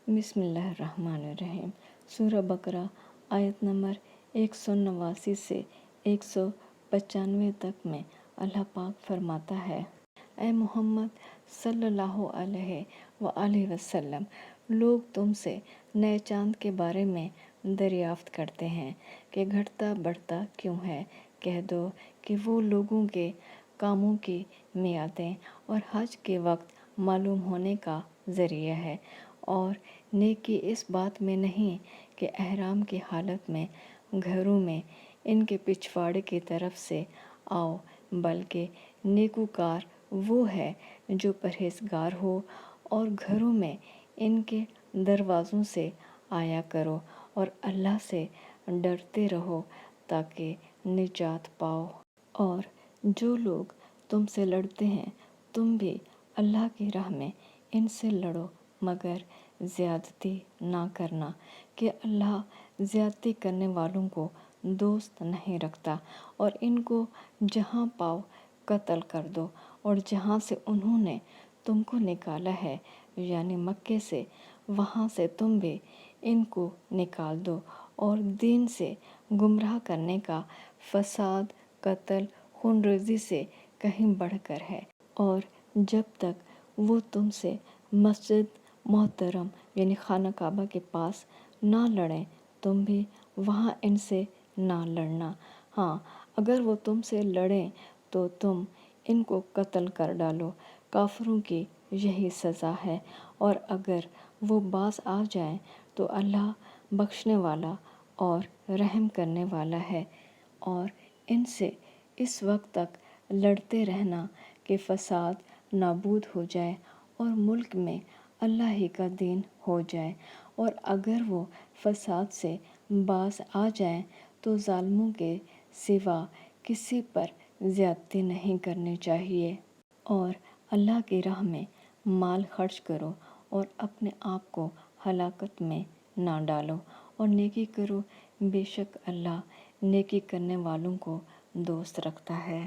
بسم اللہ الرحمن الرحیم۔ سورہ بقرہ آیت نمبر 189 سے 195 تک میں اللہ پاک فرماتا ہے: اے محمد صلی اللہ علیہ وآلہ وسلم، لوگ تم سے نئے چاند کے بارے میں دریافت کرتے ہیں کہ گھٹتا بڑھتا کیوں ہے۔ کہہ دو کہ وہ لوگوں کے کاموں کی میعادیں اور حج کے وقت معلوم ہونے کا ذریعہ ہے، اور نیکی اس بات میں نہیں کہ احرام کی حالت میں گھروں میں ان کے پچھواڑے کی طرف سے آؤ، بلکہ نیکوکار وہ ہے جو پرہیزگار ہو، اور گھروں میں ان کے دروازوں سے آیا کرو اور اللہ سے ڈرتے رہو تاکہ نجات پاؤ۔ اور جو لوگ تم سے لڑتے ہیں تم بھی اللہ کی راہ میں ان سے لڑو، مگر زیادتی نہ کرنا، کہ اللہ زیادتی کرنے والوں کو دوست نہیں رکھتا۔ اور ان کو جہاں پاؤ قتل کر دو، اور جہاں سے انہوں نے تم کو نکالا ہے یعنی مکے سے، وہاں سے تم بھی ان کو نکال دو۔ اور دین سے گمراہ کرنے کا فساد قتل خون ریزی سے کہیں بڑھ کر ہے۔ اور جب تک وہ تم سے مسجد محترم یعنی خانہ کعبہ کے پاس نہ لڑیں تم بھی وہاں ان سے نہ لڑنا۔ ہاں، اگر وہ تم سے لڑیں تو تم ان کو قتل کر ڈالو، کافروں کی یہی سزا ہے۔ اور اگر وہ باز آ جائیں تو اللہ بخشنے والا اور رحم کرنے والا ہے۔ اور ان سے اس وقت تک لڑتے رہنا کہ فساد نابود ہو جائے اور ملک میں اللہ ہی کا دین ہو جائے۔ اور اگر وہ فساد سے باز آ جائیں تو ظالموں کے سوا کسی پر زیادتی نہیں کرنی چاہیے۔ اور اللہ کی راہ میں مال خرچ کرو اور اپنے آپ کو ہلاکت میں نہ ڈالو، اور نیکی کرو، بے شک اللہ نیکی کرنے والوں کو دوست رکھتا ہے۔